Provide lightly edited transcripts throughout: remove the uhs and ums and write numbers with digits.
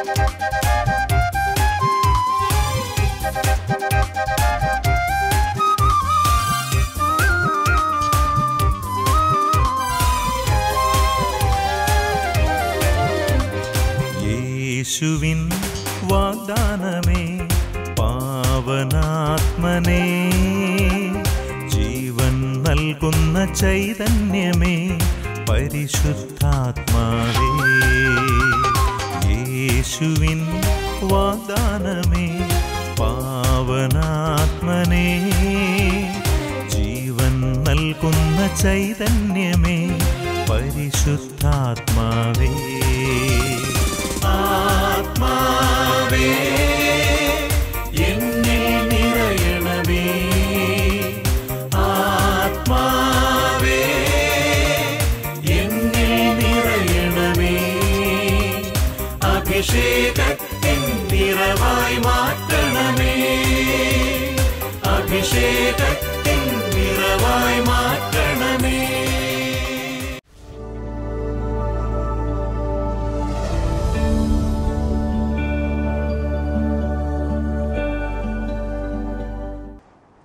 യേശുവിൻ വാഗ്ദാനമേ പാവനാത്മനേ, ജീവൻ നൽകുന്ന ചൈതന്യമേ പരിശുദ്ധാത്മാവേ. യേശുവിൻ വാഗ്ദാനമേ പാവനാത്മനേ, ജീവൻ നൽകുന്ന ചൈതന്യമേ പരിശുദ്ധാത്മാവേ. ആത്മാവേ എന്നിൽ നിറയണമേ, ആത്മാവേ എന്നിൽ നിറയണമേ, അഭിഷേകത്തിൻ നിറവായി മാറ്റണമേ, അഭിഷേകത്തിൻ നിറവായി മാറ്റണമേ.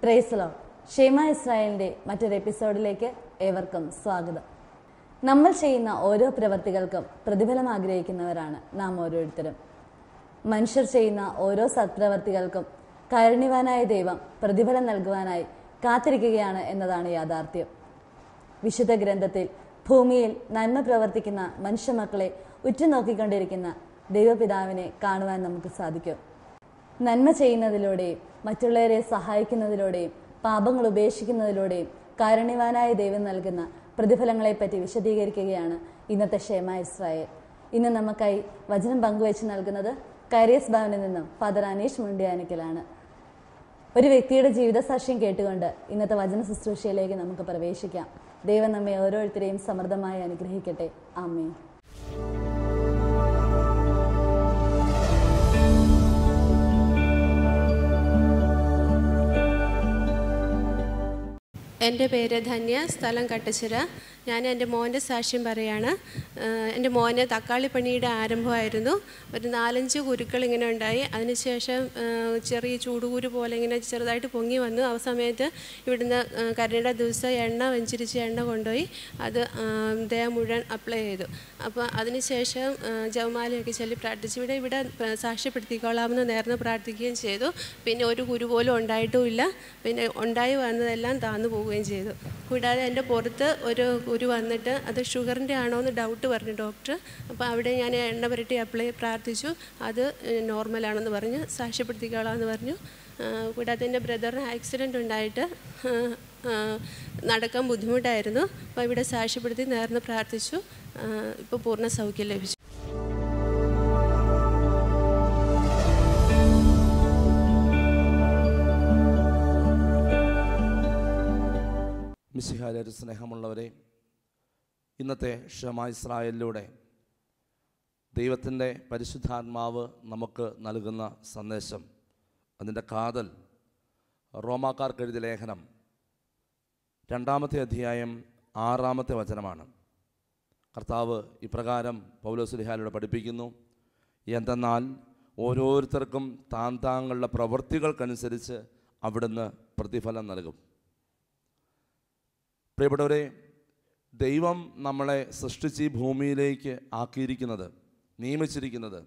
Praise the Lord. ഷേമ ഇസ്രായേലിൻ്റെ മറ്റൊരു എപ്പിസോഡിലേക്ക് ഏവർക്കും സ്വാഗതം. നമ്മൾ ചെയ്യുന്ന ഓരോ പ്രവൃത്തികൾക്കും പ്രതിഫലം ആഗ്രഹിക്കുന്നവരാണ് നാം ഓരോരുത്തരും. മനുഷ്യർ ചെയ്യുന്ന ഓരോ സത്പ്രവർത്തികൾക്കും കാരുണ്യവാനായ ദൈവം പ്രതിഫലം നൽകുവാനായി കാത്തിരിക്കുകയാണ് എന്നതാണ് യാഥാർത്ഥ്യം. വിശുദ്ധ ഗ്രന്ഥത്തിൽ ഭൂമിയിൽ നന്മ പ്രവർത്തിക്കുന്ന മനുഷ്യമക്കളെ ഉറ്റുനോക്കിക്കൊണ്ടിരിക്കുന്ന ദൈവപിതാവിനെ കാണുവാൻ നമുക്ക് സാധിക്കും. നന്മ ചെയ്യുന്നതിലൂടെയും മറ്റുള്ളവരെ സഹായിക്കുന്നതിലൂടെയും പാപങ്ങൾ ഉപേക്ഷിക്കുന്നതിലൂടെയും കാരുണ്യവാനായ ദൈവം നൽകുന്ന പ്രതിഫലങ്ങളെപ്പറ്റി വിശദീകരിക്കുകയാണ് ഇന്നത്തെ ഷേമ ഇസ്രായേൽ. ഇന്ന് നമുക്കായി വചനം പങ്കുവെച്ച് നൽകുന്നത് കാരിയസ് ഭവനിൽ നിന്നും ഫാദർ അനീഷ് മുണ്ടിയാനിക്കലാണ്. ഒരു വ്യക്തിയുടെ ജീവിതസാക്ഷ്യം കേട്ടുകൊണ്ട് ഇന്നത്തെ വചന ശുശ്രൂഷയിലേക്ക് നമുക്ക് പ്രവേശിക്കാം. ദൈവം നമ്മെ ഓരോരുത്തരെയും സമൃദ്ധമായി അനുഗ്രഹിക്കട്ടെ. ആമേൻ. എൻ്റെ പേര് ധന്യ, സ്ഥലം കട്ടച്ചിറ. ഞാൻ എൻ്റെ മോൻ്റെ സാക്ഷ്യം പറയാണ്. എൻ്റെ മോന് തക്കാളിപ്പണിയുടെ ആരംഭമായിരുന്നു. ഒരു 4-5 കുരുക്കൾ ഇങ്ങനെ ഉണ്ടായി. അതിനുശേഷം ചെറിയ ചൂടുകൂര് പോലെ ഇങ്ങനെ ചെറുതായിട്ട് പൊങ്ങി വന്നു. ആ സമയത്ത് ഇവിടുന്ന് കരുണയുടെ ദിവസം എണ്ണ വെഞ്ചിരിച്ച് എണ്ണ കൊണ്ടുപോയി അത് ദേഹം മുഴുവൻ അപ്ലൈ ചെയ്തു. അപ്പോൾ അതിനുശേഷം ജപമാലയൊക്കെ ചൊല്ലി പ്രാർത്ഥിച്ചു. ഇവിടെ സാക്ഷ്യപ്പെടുത്തിക്കൊള്ളാമെന്ന് നേർന്ന് പ്രാർത്ഥിക്കുകയും ചെയ്തു. പിന്നെ ഒരു കുരു പോലും ഉണ്ടായിട്ടുമില്ല. പിന്നെ ഉണ്ടായി വന്നതെല്ലാം താന്നു പോവുകയും ചെയ്തു. കൂടാതെ എൻ്റെ പുറത്ത് ഒരു കുരു വന്നിട്ട് അത് ഷുഗറിൻ്റെ ആണോ എന്ന് ഡൗട്ട് പറഞ്ഞു ഡോക്ടർ. അപ്പോൾ അവിടെ ഞാൻ എണ്ണ പുരട്ടി പ്രാർത്ഥിച്ചു. അത് നോർമലാണെന്ന് പറഞ്ഞ് സാക്ഷ്യപ്പെടുത്തിക്കോളാമെന്ന് പറഞ്ഞു. കൂടാതെ എൻ്റെ ബ്രദറിന് ആക്സിഡൻ്റ് ഉണ്ടായിട്ട് നടക്കാൻ ബുദ്ധിമുട്ടായിരുന്നു. അപ്പോൾ ഇവിടെ സാക്ഷ്യപ്പെടുത്തി നേർന്ന് പ്രാർത്ഥിച്ചു. ഇപ്പോൾ പൂർണ്ണ സൗഖ്യം ലഭിച്ചു. മിശിഹായിലെ സ്നേഹമുള്ളവരെ, ഇന്നത്തെ ഷേമ ഇസ്രായേലിലൂടെ ദൈവത്തിൻ്റെ പരിശുദ്ധാത്മാവ് നമുക്ക് നൽകുന്ന സന്ദേശം, അതിൻ്റെ കാതൽ റോമാക്കാർക്ക് എഴുതിയ ലേഖനം 2-ാമത്തെ അധ്യായം 6-ാമത്തെ വചനമാണ്. കർത്താവ് ഇപ്രകാരം പൗലോസ്ലീഹായിലൂടെ പഠിപ്പിക്കുന്നു: എന്തെന്നാൽ ഓരോരുത്തർക്കും താങ്കളുടെ പ്രവൃത്തികൾക്കനുസരിച്ച് അവിടുന്ന് പ്രതിഫലം നൽകും. പ്രിയപ്പെട്ടവരെ, ദൈവം നമ്മളെ സൃഷ്ടിച്ച് ഈ ഭൂമിയിലേക്ക് ആക്കിയിരിക്കുന്നത്, നിയമിച്ചിരിക്കുന്നത്,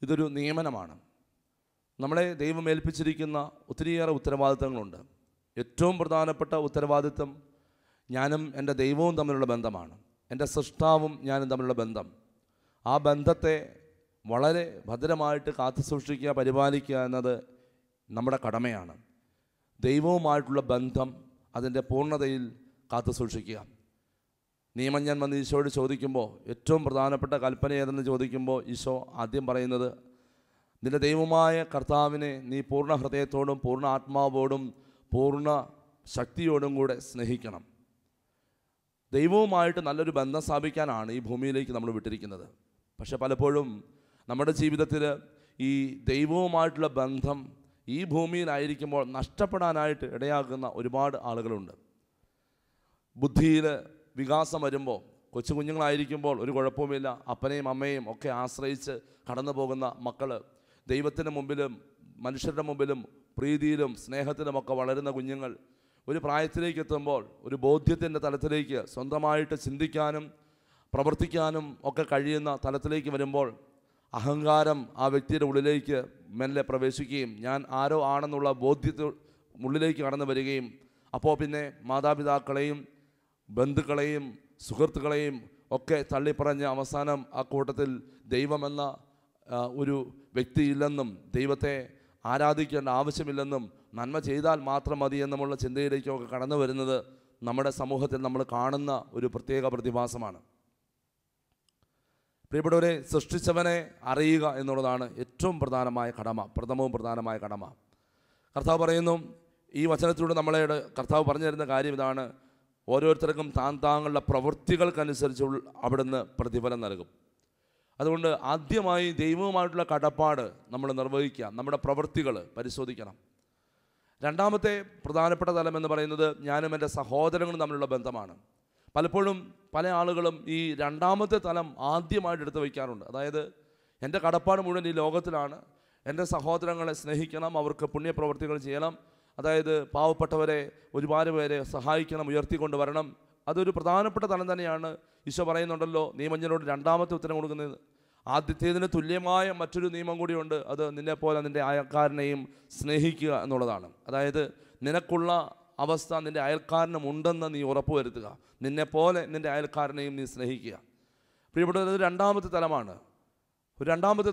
ഇതൊരു നിയമനമാണ്. നമ്മളെ ദൈവം ഏൽപ്പിച്ചിരിക്കുന്ന ഒത്തിരിയേറെ ഉത്തരവാദിത്തങ്ങളുണ്ട്. ഏറ്റവും പ്രധാനപ്പെട്ട ഉത്തരവാദിത്തം ഞാനും എൻ്റെ ദൈവവും തമ്മിലുള്ള ബന്ധമാണ്. എൻ്റെ സൃഷ്ടാവും ഞാനും തമ്മിലുള്ള ബന്ധം. ആ ബന്ധത്തെ വളരെ ഭദ്രമായിട്ട് കാത്തു സൂക്ഷിക്കുക, പരിപാലിക്കുക എന്നത് നമ്മുടെ കടമയാണ്. ദൈവവുമായിട്ടുള്ള ബന്ധം അതിൻ്റെ പൂർണ്ണതയിൽ കാത്തു സൂക്ഷിക്കുക. നിയമജ്ഞൻ വന്ന് ഈശോയോട് ചോദിക്കുമ്പോൾ ഏറ്റവും പ്രധാനപ്പെട്ട കൽപ്പന ഏതെന്ന് ചോദിക്കുമ്പോൾ ഈശോ ആദ്യം പറയുന്നത്, നിൻ്റെ ദൈവമായ കർത്താവിനെ നീ പൂർണ്ണ ഹൃദയത്തോടും പൂർണ്ണ ആത്മാവോടും പൂർണ്ണ ശക്തിയോടും കൂടെ സ്നേഹിക്കണം. ദൈവവുമായിട്ട് നല്ലൊരു ബന്ധം സ്ഥാപിക്കാനാണ് ഈ ഭൂമിയിലേക്ക് നമ്മൾ വിട്ടിരിക്കുന്നത്. പക്ഷെ പലപ്പോഴും നമ്മുടെ ജീവിതത്തിൽ ഈ ദൈവവുമായിട്ടുള്ള ബന്ധം ഈ ഭൂമിയിലായിരിക്കുമ്പോൾ നഷ്ടപ്പെടാനായിട്ട് ഇടയാക്കുന്ന ഒരുപാട് ആളുകളുണ്ട്. ബുദ്ധിയിൽ വികാസം വരുമ്പോൾ, കൊച്ചു കുഞ്ഞുങ്ങളായിരിക്കുമ്പോൾ ഒരു കുഴപ്പവുമില്ല, അപ്പനെയും അമ്മയും ഒക്കെ ആശ്രയിച്ച് കടന്നു പോകുന്ന മക്കൾ ദൈവത്തിൻ്റെ മുമ്പിലും മനുഷ്യരുടെ മുമ്പിലും പ്രീതിയിലും സ്നേഹത്തിലുമൊക്കെ വളരുന്ന കുഞ്ഞുങ്ങൾ ഒരു പ്രായത്തിലേക്ക് എത്തുമ്പോൾ ഒരു ബോധ്യത്തിൻ്റെ തലത്തിലേക്ക് സ്വന്തമായിട്ട് ചിന്തിക്കാനും പ്രവർത്തിക്കാനും ഒക്കെ കഴിയുന്ന തലത്തിലേക്ക് വരുമ്പോൾ അഹങ്കാരം ആ വ്യക്തിയുടെ ഉള്ളിലേക്ക് മെല്ലെ പ്രവേശിക്കുകയും ഞാൻ ആരോ ആണെന്നുള്ള ഉള്ളിലേക്ക് കടന്നു വരികയും അപ്പോൾ പിന്നെ മാതാപിതാക്കളെയും ബന്ധുക്കളെയും സുഹൃത്തുക്കളെയും ഒക്കെ തള്ളിപ്പറഞ്ഞ് അവസാനം ആ കൂട്ടത്തിൽ ദൈവമെന്ന ഒരു വ്യക്തിയില്ലെന്നും ദൈവത്തെ ആരാധിക്കേണ്ട ആവശ്യമില്ലെന്നും നന്മ ചെയ്താൽ മാത്രം മതി എന്നുമുള്ള ചിന്തയിലേക്കൊക്കെ കടന്നു വരുന്നത് നമ്മുടെ സമൂഹത്തിൽ നമ്മൾ കാണുന്ന ഒരു പ്രത്യേക പ്രതിഭാസമാണ്. പ്രിയപ്പെട്ടവരെ, സൃഷ്ടിച്ചവനെ അറിയുക എന്നുള്ളതാണ് ഏറ്റവും പ്രധാനമായ കടമ, പ്രഥമവും പ്രധാനമായ കടമ. കർത്താവ് പറയുന്നു, ഈ വചനത്തിലൂടെ നമ്മളെ കർത്താവ് പറഞ്ഞു തരുന്ന കാര്യം ഇതാണ്: ഓരോരുത്തർക്കും താങ്കളുടെ പ്രവൃത്തികൾക്കനുസരിച്ച് അവിടുന്ന് പ്രതിഫലം നൽകും. അതുകൊണ്ട് ആദ്യമായി ദൈവവുമായിട്ടുള്ള കടപ്പാട് നമ്മൾ നിർവഹിക്കുക, നമ്മുടെ പ്രവൃത്തികൾ പരിശോധിക്കണം. രണ്ടാമത്തെ പ്രധാനപ്പെട്ട തലം എന്ന് പറയുന്നത് ഞാനും എൻ്റെ സഹോദരങ്ങളും തമ്മിലുള്ള ബന്ധമാണ്. പലപ്പോഴും പല ആളുകളും ഈ രണ്ടാമത്തെ തലം ആദ്യമായിട്ട് എടുത്തു വയ്ക്കാറുണ്ട്. അതായത് എൻ്റെ കടപ്പാട് മുഴുവൻ ഈ ലോകത്തിലാണ്, എൻ്റെ സഹോദരങ്ങളെ സ്നേഹിക്കണം, അവർക്ക് പുണ്യപ്രവൃത്തികൾ ചെയ്യണം, അതായത് പാവപ്പെട്ടവരെ ഒരുപാട് പേരെ സഹായിക്കണം, ഉയർത്തിക്കൊണ്ട് വരണം. അതൊരു പ്രധാനപ്പെട്ട തലം തന്നെയാണ്. ഈശോ പറയുന്നുണ്ടല്ലോ, നിയമജ്ഞനോട് രണ്ടാമത്തെ ഉത്തരം കൊടുക്കുന്നത്. ആദ്യത്തേതിന് തുല്യമായ മറ്റൊരു നിയമം കൂടിയുണ്ട്, അത് നിന്നെപ്പോലെ നിൻ്റെ അയൽക്കാരനെയും സ്നേഹിക്കുക എന്നുള്ളതാണ്. അതായത് നിനക്കുള്ള അവസ്ഥ നിൻ്റെ അയൽക്കാരനും ഉണ്ടെന്ന് നീ ഉറപ്പുവരുത്തുക, നിന്നെപ്പോലെ നിൻ്റെ അയൽക്കാരനെയും നീ സ്നേഹിക്കുക. പ്രിയപ്പെട്ടത്, രണ്ടാമത്തെ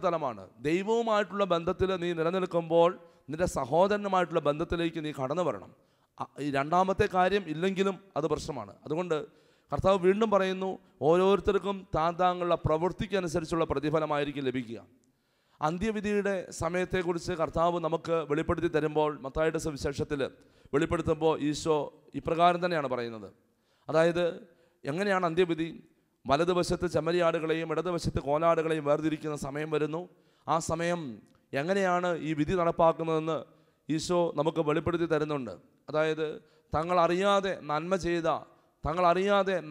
തലമാണ്. ദൈവവുമായിട്ടുള്ള ബന്ധത്തിൽ നീ നിലനിൽക്കുമ്പോൾ നിൻ്റെ സഹോദരനുമായിട്ടുള്ള ബന്ധത്തിലേക്ക് നീ കടന്നു വരണം. ഈ രണ്ടാമത്തെ കാര്യം ഇല്ലെങ്കിലും അത് പ്രശ്നമാണ്. അതുകൊണ്ട് കർത്താവ് വീണ്ടും പറയുന്നു, ഓരോരുത്തർക്കും താങ്കളുടെ പ്രവൃത്തിക്കനുസരിച്ചുള്ള പ്രതിഫലമായിരിക്കും ലഭിക്കുക. അന്ത്യവിധിയുടെ സമയത്തെക്കുറിച്ച് കർത്താവ് നമുക്ക് വെളിപ്പെടുത്തി തരുമ്പോൾ മത്തായിയുടെ സുവിശേഷത്തിൽ വെളിപ്പെടുത്തുമ്പോൾ ഈശോ ഇപ്രകാരം തന്നെയാണ് പറയുന്നത്. അതായത് എങ്ങനെയാണ് അന്ത്യവിധി? വലതുവശത്ത് ചെമ്മരിയാടുകളെയും ഇടതുവശത്ത് കോലാടുകളെയും വേർതിരിക്കുന്ന സമയം വരുന്നു. ആ സമയം എങ്ങനെയാണ് ഈ വിധി നടപ്പാക്കുന്നതെന്ന് ഈശോ നമുക്ക് വെളിപ്പെടുത്തി തരുന്നുണ്ട്. അതായത് തങ്ങളറിയാതെ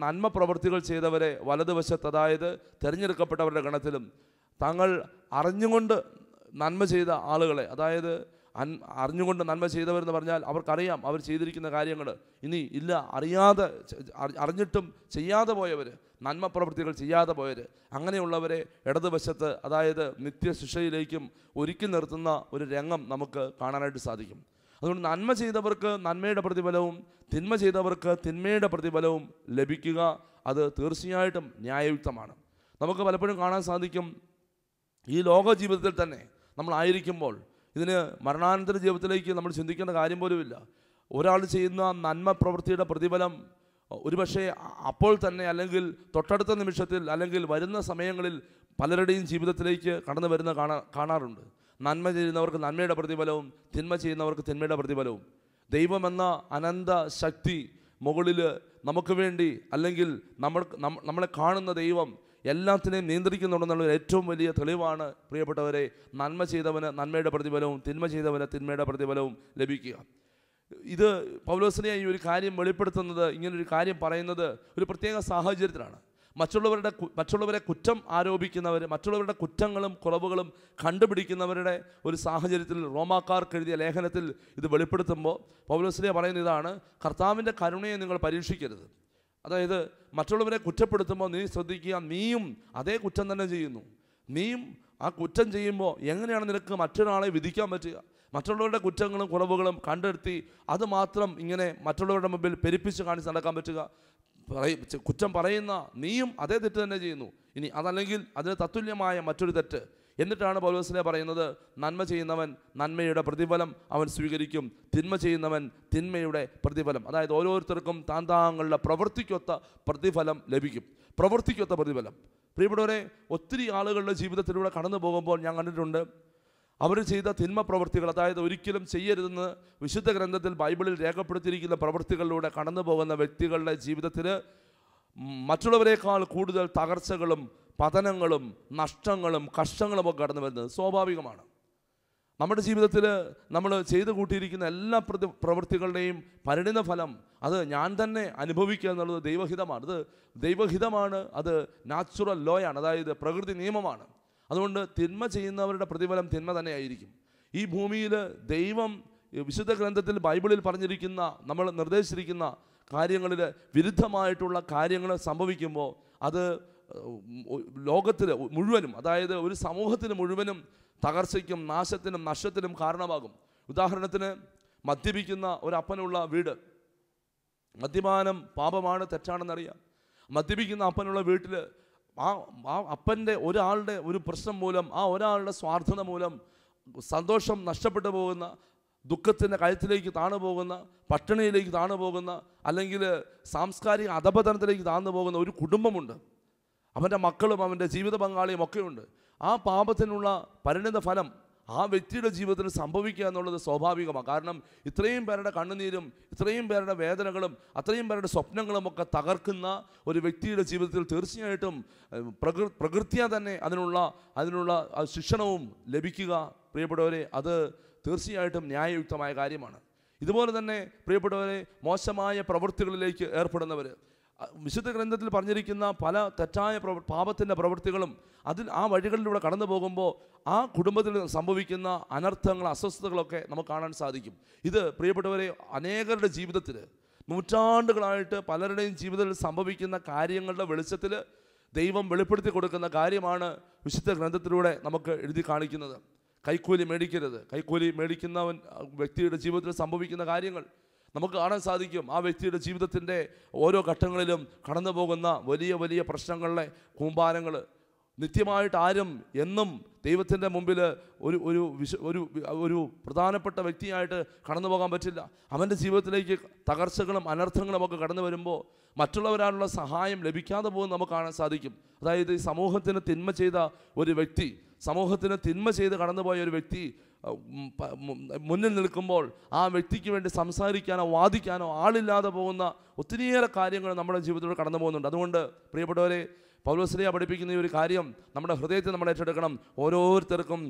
നന്മ പ്രവൃത്തികൾ ചെയ്തവരെ വലതുവശത്ത്, അതായത് തിരഞ്ഞെടുക്കപ്പെട്ടവരുടെ ഗണത്തിലും, തങ്ങൾ അറിഞ്ഞുകൊണ്ട് നന്മ ചെയ്ത ആളുകളെ, അതായത് അറിഞ്ഞുകൊണ്ട് നന്മ ചെയ്തവരെന്ന് പറഞ്ഞാൽ അവർക്കറിയാം അവർ ചെയ്തിരിക്കുന്ന കാര്യങ്ങൾ, ഇനി ഇല്ല അറിഞ്ഞിട്ടും ചെയ്യാതെ പോയവർ, നന്മ പ്രവൃത്തികൾ ചെയ്യാതെ പോയവർ, അങ്ങനെയുള്ളവരെ ഇടതുവശത്ത്, അതായത് നിത്യശിക്ഷയിലേക്കും ഒരുക്കി നിർത്തുന്ന ഒരു രംഗം നമുക്ക് കാണാനായിട്ട് സാധിക്കും. അതുകൊണ്ട് നന്മ ചെയ്തവർക്ക് നന്മയുടെ പ്രതിഫലവും തിന്മ ചെയ്തവർക്ക് തിന്മയുടെ പ്രതിഫലവും ലഭിക്കുക, അത് തീർച്ചയായിട്ടും ന്യായയുക്തമാണ്. നമുക്ക് പലപ്പോഴും കാണാൻ സാധിക്കും, ഈ ലോക ജീവിതത്തിൽ തന്നെ നമ്മളായിരിക്കുമ്പോൾ ഇതിന് മരണാനന്തര ജീവിതത്തിലേക്ക് നമ്മൾ ചിന്തിക്കേണ്ട കാര്യം പോലുമില്ല. ഒരാൾ ചെയ്യുന്ന നന്മ പ്രവൃത്തിയുടെ പ്രതിഫലം ഒരുപക്ഷെ അപ്പോൾ തന്നെ, അല്ലെങ്കിൽ തൊട്ടടുത്ത നിമിഷത്തിൽ, അല്ലെങ്കിൽ വരുന്ന സമയങ്ങളിൽ പലരുടെയും ജീവിതത്തിലേക്ക് കടന്നു വരുന്ന കാണാറുണ്ട്. നന്മ ചെയ്യുന്നവർക്ക് നന്മയുടെ പ്രതിഫലവും തിന്മ ചെയ്യുന്നവർക്ക് തിന്മയുടെ പ്രതിഫലവും. ദൈവമെന്ന അനന്ത ശക്തി മുകളിൽ നമുക്ക് വേണ്ടി, അല്ലെങ്കിൽ നമ്മളെ കാണുന്ന ദൈവം എല്ലാത്തിനെയും നിയന്ത്രിക്കുന്നുണ്ടെന്നുള്ള ഏറ്റവും വലിയ തെളിവാണ് പ്രിയപ്പെട്ടവരെ നന്മ ചെയ്തവന് നന്മയുടെ പ്രതിഫലവും തിന്മ ചെയ്തവന് തിന്മയുടെ പ്രതിഫലവും ലഭിക്കുക. ഇത് പൗലോസ്ലീഹ ഈ ഒരു കാര്യം വെളിപ്പെടുത്തുന്നത്, ഇങ്ങനൊരു കാര്യം പറയുന്നത് ഒരു പ്രത്യേക സാഹചര്യത്തിലാണ്. മറ്റുള്ളവരെ കുറ്റം ആരോപിക്കുന്നവർ, മറ്റുള്ളവരുടെ കുറ്റങ്ങളും കുറവുകളും കണ്ടുപിടിക്കുന്നവരുടെ ഒരു സാഹചര്യത്തിൽ റോമാക്കാർക്ക് എഴുതിയ ലേഖനത്തിൽ ഇത് വെളിപ്പെടുത്തുമ്പോൾ പൗലോസ്ലീഹ പറയുന്ന ഇതാണ്: കർത്താവിൻ്റെ കരുണയെ നിങ്ങൾ പരീക്ഷിക്കരുത്. അതായത് മറ്റുള്ളവരെ കുറ്റപ്പെടുത്തുമ്പോൾ നീ ശ്രദ്ധിക്കുക, നീയും അതേ കുറ്റം തന്നെ ചെയ്യുന്നു. നീയും ആ കുറ്റം ചെയ്യുമ്പോൾ എങ്ങനെയാണ് നിനക്ക് മറ്റൊരാളെ വിധിക്കാൻ പറ്റുക? മറ്റുള്ളവരുടെ കുറ്റങ്ങളും കുറവുകളും കണ്ടെടുത്തി അത് മാത്രം ഇങ്ങനെ മറ്റുള്ളവരുടെ മുമ്പിൽ പെരുപ്പിച്ച് കാണിച്ച് നടക്കാൻ പറ്റുക? കുറ്റം പറയുന്ന നീയും അതേ തെറ്റ് തന്നെ ചെയ്യുന്നു. ഇനി അതല്ലെങ്കിൽ അതിന് തത്തുല്യമായ മറ്റൊരു തെറ്റ്. എന്നിട്ടാണ് പൗലോസ്ലീഹ പറയുന്നത്, നന്മ ചെയ്യുന്നവൻ നന്മയുടെ പ്രതിഫലം അവൻ സ്വീകരിക്കും, തിന്മ ചെയ്യുന്നവൻ തിന്മയുടെ പ്രതിഫലം. അതായത് ഓരോരുത്തർക്കും താങ്കളുടെ പ്രവൃത്തിക്കൊത്ത പ്രതിഫലം ലഭിക്കും. പ്രവൃത്തിക്കൊത്ത പ്രതിഫലം. പ്രിയപ്പെട്ടവരെ, ഒത്തിരി ആളുകളുടെ ജീവിതത്തിലൂടെ കടന്നു പോകുമ്പോൾ ഞാൻ കണ്ടിട്ടുണ്ട്, അവർ ചെയ്ത തിന്മ പ്രവൃത്തികൾ, അതായത് ഒരിക്കലും ചെയ്യരുതെന്ന് വിശുദ്ധ ഗ്രന്ഥത്തിൽ ബൈബിളിൽ രേഖപ്പെടുത്തിയിരിക്കുന്ന പ്രവൃത്തികളിലൂടെ കടന്നു പോകുന്ന വ്യക്തികളുടെ ജീവിതത്തിൽ മറ്റുള്ളവരെക്കാൾ കൂടുതൽ തകർച്ചകളും പതനങ്ങളും നഷ്ടങ്ങളും കഷ്ടങ്ങളുമൊക്കെ കടന്നു വരുന്നത് സ്വാഭാവികമാണ്. നമ്മുടെ ജീവിതത്തിൽ നമ്മൾ ചെയ്തു കൂട്ടിയിരിക്കുന്ന എല്ലാ പ്രവൃത്തികളുടെയും പരിണിത ഫലം അത് ഞാൻ തന്നെ അനുഭവിക്കുക എന്നുള്ളത് ദൈവഹിതമാണ്. അത് ദൈവഹിതമാണ്, അത് നാച്ചുറൽ ലോയാണ്, അതായത് പ്രകൃതി നിയമമാണ്. അതുകൊണ്ട് തിന്മ ചെയ്യുന്നവരുടെ പ്രതിഫലം തിന്മ തന്നെയായിരിക്കും. ഈ ഭൂമിയിൽ ദൈവം വിശുദ്ധ ഗ്രന്ഥത്തിൽ ബൈബിളിൽ പറഞ്ഞിരിക്കുന്ന, നമ്മൾ നിർദ്ദേശിച്ചിരിക്കുന്ന കാര്യങ്ങളിൽ വിരുദ്ധമായിട്ടുള്ള കാര്യങ്ങൾ സംഭവിക്കുമ്പോൾ അത് ലോകത്തിൽ മുഴുവനും, അതായത് ഒരു സമൂഹത്തിന് മുഴുവനും തകർച്ചയ്ക്കും നാശത്തിനും നഷ്ടത്തിനും കാരണമാകും. ഉദാഹരണത്തിന്, മദ്യപിക്കുന്ന ഒരപ്പനുള്ള വീട്, മദ്യപാനം പാപമാണ്, തെറ്റാണെന്നറിയാം. മദ്യപിക്കുന്ന അപ്പനുള്ള വീട്ടിൽ ആ അപ്പൻ്റെ ഒരാളുടെ ഒരു പ്രശ്നം മൂലം, ആ ഒരാളുടെ സ്വാർത്ഥത മൂലം സന്തോഷം നഷ്ടപ്പെട്ടു പോകുന്ന, ദുഃഖത്തിൻ്റെ കഴുത്തിലേക്ക് താണു പോകുന്ന, പട്ടിണിയിലേക്ക് താണു പോകുന്ന, അല്ലെങ്കിൽ സാംസ്കാരിക അധപതനത്തിലേക്ക് താഴ്ന്നു പോകുന്ന ഒരു കുടുംബമുണ്ട്. അവൻ്റെ മക്കളും അവൻ്റെ ജീവിത പങ്കാളിയും ഒക്കെയുണ്ട്. ആ പാപത്തിനുള്ള പരിണിത ഫലം ആ വ്യക്തിയുടെ ജീവിതത്തിൽ സംഭവിക്കുക എന്നുള്ളത് സ്വാഭാവികമാണ്. കാരണം ഇത്രയും പേരുടെ കണ്ണുനീരും ഇത്രയും പേരുടെ വേദനകളും അത്രയും പേരുടെ സ്വപ്നങ്ങളും ഒക്കെ തകർക്കുന്ന ഒരു വ്യക്തിയുടെ ജീവിതത്തിൽ തീർച്ചയായിട്ടും പ്രകൃത്യാ തന്നെ അതിനുള്ള ശിക്ഷണവും ലഭിക്കുക, പ്രിയപ്പെട്ടവരെ, അത് തീർച്ചയായിട്ടും ന്യായയുക്തമായ കാര്യമാണ്. ഇതുപോലെ തന്നെ പ്രിയപ്പെട്ടവരെ, മോശമായ പ്രവൃത്തികളിലേക്ക് ഏർപ്പെടുന്നവർ, വിശുദ്ധ ഗ്രന്ഥത്തിൽ പറഞ്ഞിരിക്കുന്ന പല തെറ്റായ പാപത്തിൻ്റെ പ്രവൃത്തികളും ആ വഴികളിലൂടെ കടന്നു പോകുമ്പോൾ ആ കുടുംബത്തിൽ സംഭവിക്കുന്ന അനർത്ഥങ്ങൾ, അസ്വസ്ഥതകളൊക്കെ നമുക്ക് കാണാൻ സാധിക്കും. ഇത് പ്രിയപ്പെട്ടവരെ, അനേകരുടെ ജീവിതത്തിൽ നൂറ്റാണ്ടുകളായിട്ട് പലരുടെയും ജീവിതത്തിൽ സംഭവിക്കുന്ന കാര്യങ്ങളുടെ വെളിച്ചത്തിൽ ദൈവം വെളിപ്പെടുത്തി കൊടുക്കുന്ന കാര്യമാണ് വിശുദ്ധ ഗ്രന്ഥത്തിലൂടെ നമുക്ക് എഴുതി കാണിക്കുന്നത്. കൈക്കൂലി മേടിക്കരുത്. കൈക്കൂലി മേടിക്കുന്നവൻ വ്യക്തിയുടെ ജീവിതത്തിൽ സംഭവിക്കുന്ന കാര്യങ്ങൾ നമുക്ക് കാണാൻ സാധിക്കും. ആ വ്യക്തിയുടെ ജീവിതത്തിൻ്റെ ഓരോ ഘട്ടങ്ങളിലും കടന്നു പോകുന്ന വലിയ വലിയ പ്രശ്നങ്ങളിലെ കൂമ്പാരങ്ങൾ. നിത്യമായിട്ട് ആരും എന്നും ദൈവത്തിൻ്റെ മുമ്പിൽ ഒരു പ്രധാനപ്പെട്ട വ്യക്തിയായിട്ട് കടന്നു പോകാൻ പറ്റില്ല. അവൻ്റെ ജീവിതത്തിലേക്ക് തകർച്ചകളും അനർത്ഥങ്ങളും ഒക്കെ കടന്നു വരുമ്പോൾ മറ്റുള്ളവരാലുള്ള സഹായം ലഭിക്കാതെ പോകുന്ന നമുക്ക് കാണാൻ സാധിക്കും. അതായത് ഈ സമൂഹത്തിന് തിന്മ ചെയ്ത ഒരു വ്യക്തി, സമൂഹത്തിന് തിന്മ ചെയ്ത് കടന്നുപോയ ഒരു വ്യക്തി മുന്നിൽ നിൽക്കുമ്പോൾ ആ വ്യക്തിക്ക് വേണ്ടി സംസാരിക്കാനോ വാദിക്കാനോ ആളില്ലാതെ പോകുന്ന ഒത്തിരിയേറെ കാര്യങ്ങൾ നമ്മുടെ ജീവിതത്തിലൂടെ കടന്നു പോകുന്നുണ്ട്. അതുകൊണ്ട് പ്രിയപ്പെട്ടവരെ, പൗലോസ്ലീഹ പഠിപ്പിക്കുന്ന ഈ ഒരു കാര്യം നമ്മുടെ ഹൃദയത്തിൽ നമ്മൾ ഏറ്റെടുക്കണം. ഓരോരുത്തർക്കും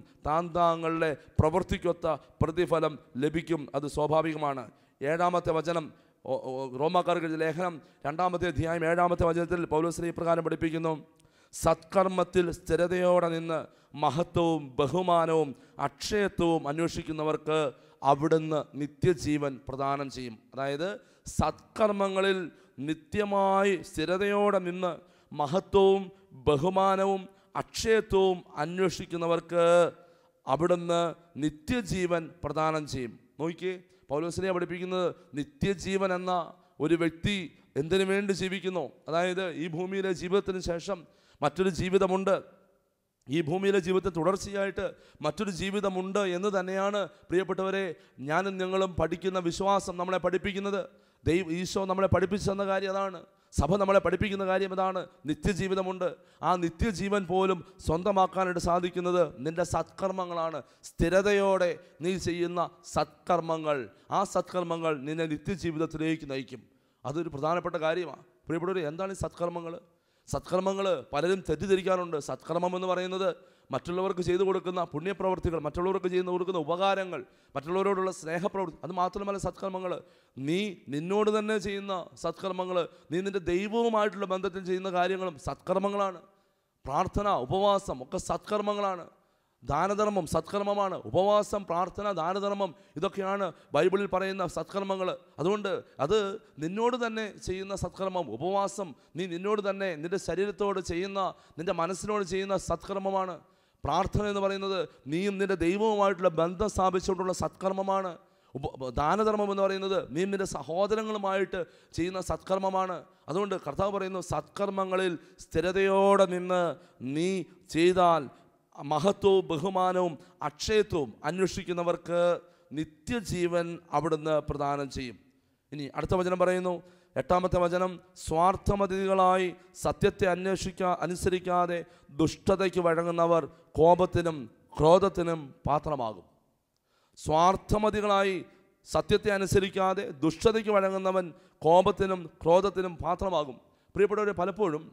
താങ്കളുടെ പ്രവൃത്തിക്കൊത്ത പ്രതിഫലം ലഭിക്കും, അത് സ്വാഭാവികമാണ്. 7-ാമത്തെ വചനം, റോമാക്കാർക്ക് ലേഖനം 2-ാമത്തെ അധ്യായം 7-ാമത്തെ വചനത്തിൽ പൗലോസ്ലീഹ ഇപ്രകാരം പഠിപ്പിക്കുന്നു: സത്കർമ്മത്തിൽ സ്ഥിരതയോടെ നിന്ന് മഹത്വവും ബഹുമാനവും അക്ഷയത്വവും അന്വേഷിക്കുന്നവർക്ക് അവിടുന്ന് നിത്യജീവൻ പ്രദാനം ചെയ്യും. അതായത് സത്കർമ്മങ്ങളിൽ നിത്യമായി സ്ഥിരതയോടെ നിന്ന് മഹത്വവും ബഹുമാനവും അക്ഷയത്വവും അന്വേഷിക്കുന്നവർക്ക് അവിടുന്ന് നിത്യജീവൻ പ്രദാനം ചെയ്യും. നോക്കിയേ, പൗലോസ്ലീഹ പഠിപ്പിക്കുന്നത് നിത്യജീവൻ എന്ന ഒരു വ്യക്തി എന്തിനു വേണ്ടി ജീവിക്കുന്നു? അതായത് ഈ ഭൂമിയിലെ ജീവിതത്തിന് ശേഷം മറ്റൊരു ജീവിതമുണ്ട്. ഈ ഭൂമിയിലെ ജീവിതത്തിൽ തുടർച്ചയായിട്ട് മറ്റൊരു ജീവിതമുണ്ട് എന്ന് തന്നെയാണ് പ്രിയപ്പെട്ടവരെ ഞാനും നിങ്ങളും പഠിക്കുന്ന വിശ്വാസം നമ്മളെ പഠിപ്പിക്കുന്നത്. ഈശോ നമ്മളെ പഠിപ്പിച്ചു തന്ന കാര്യം അതാണ്. സഭ നമ്മളെ പഠിപ്പിക്കുന്ന കാര്യം അതാണ്. നിത്യജീവിതമുണ്ട്. ആ നിത്യജീവൻ പോലും സ്വന്തമാക്കാനായിട്ട് സാധിക്കുന്നത് നിൻ്റെ സത്കർമ്മങ്ങളാണ്. സ്ഥിരതയോടെ നീ ചെയ്യുന്ന സത്കർമ്മങ്ങൾ, ആ സത്കർമ്മങ്ങൾ നിന്നെ നിത്യജീവിതത്തിലേക്ക് നയിക്കും. അതൊരു പ്രധാനപ്പെട്ട കാര്യമാണ്. പ്രിയപ്പെട്ടവരെ, എന്താണ് ഈ സത്കർമ്മങ്ങൾ? സത്കർമ്മങ്ങൾ പലരും തെറ്റിദ്ധരിക്കാറുണ്ട്. സത്കർമ്മം എന്ന് പറയുന്നത് മറ്റുള്ളവർക്ക് ചെയ്തു കൊടുക്കുന്ന പുണ്യപ്രവർത്തികൾ, മറ്റുള്ളവർക്ക് ചെയ്തു കൊടുക്കുന്ന ഉപകാരങ്ങൾ, മറ്റുള്ളവരോടുള്ള സ്നേഹപ്രവൃത്തി, അത് മാത്രമല്ല സത്കർമ്മങ്ങൾ. നീ നിന്നോട് തന്നെ ചെയ്യുന്ന സത്കർമ്മങ്ങൾ, നീ നിൻ്റെ ദൈവവുമായിട്ടുള്ള ബന്ധത്തിൽ ചെയ്യുന്ന കാര്യങ്ങളും സത്കർമ്മങ്ങളാണ്. പ്രാർത്ഥന, ഉപവാസം ഒക്കെ സത്കർമ്മങ്ങളാണ്. ദാനധർമ്മം സത്കർമ്മമാണ്. ഉപവാസം, പ്രാർത്ഥന, ദാനധർമ്മം ഇതൊക്കെയാണ് ബൈബിളിൽ പറയുന്ന സത്കർമ്മങ്ങൾ. അതുകൊണ്ട് അത് നിന്നോട് തന്നെ ചെയ്യുന്ന സത്കർമ്മം. ഉപവാസം നീ നിന്നോട് തന്നെ, നിൻ്റെ ശരീരത്തോട് ചെയ്യുന്ന, നിൻ്റെ മനസ്സിനോട് ചെയ്യുന്ന സത്കർമ്മമാണ്. പ്രാർത്ഥന എന്ന് പറയുന്നത് നീയും നിൻ്റെ ദൈവവുമായിട്ടുള്ള ബന്ധം സ്ഥാപിച്ചുകൊണ്ടുള്ള സത്കർമ്മമാണ്. ദാനധർമ്മം എന്ന് പറയുന്നത് നീ നിൻ്റെ സഹോദരങ്ങളുമായിട്ട് ചെയ്യുന്ന സത്കർമ്മമാണ്. അതുകൊണ്ട് കർത്താവ് പറയുന്നു, സത്കർമ്മങ്ങളിൽ സ്ഥിരതയോടെ നിന്ന് നീ ചെയ്താൽ മഹത്വവും ബഹുമാനവും അക്ഷയത്വവും അന്വേഷിക്കുന്നവർക്ക് നിത്യജീവൻ അവിടുന്ന് പ്രദാനം ചെയ്യും. ഇനി അടുത്ത വചനം പറയുന്നു, 8-ാമത്തെ വചനം: സ്വാർത്ഥമതികളായി സത്യത്തെ അനുസരിക്കാതെ ദുഷ്ടതയ്ക്ക് വഴങ്ങുന്നവർ കോപത്തിനും ക്രോധത്തിനും പാത്രമാകും. സ്വാർത്ഥമതികളായി സത്യത്തെ അനുസരിക്കാതെ ദുഷ്ടതയ്ക്ക് വഴങ്ങുന്നവൻ കോപത്തിനും ക്രോധത്തിനും പാത്രമാകും. പ്രിയപ്പെട്ടവരെ, പലപ്പോഴും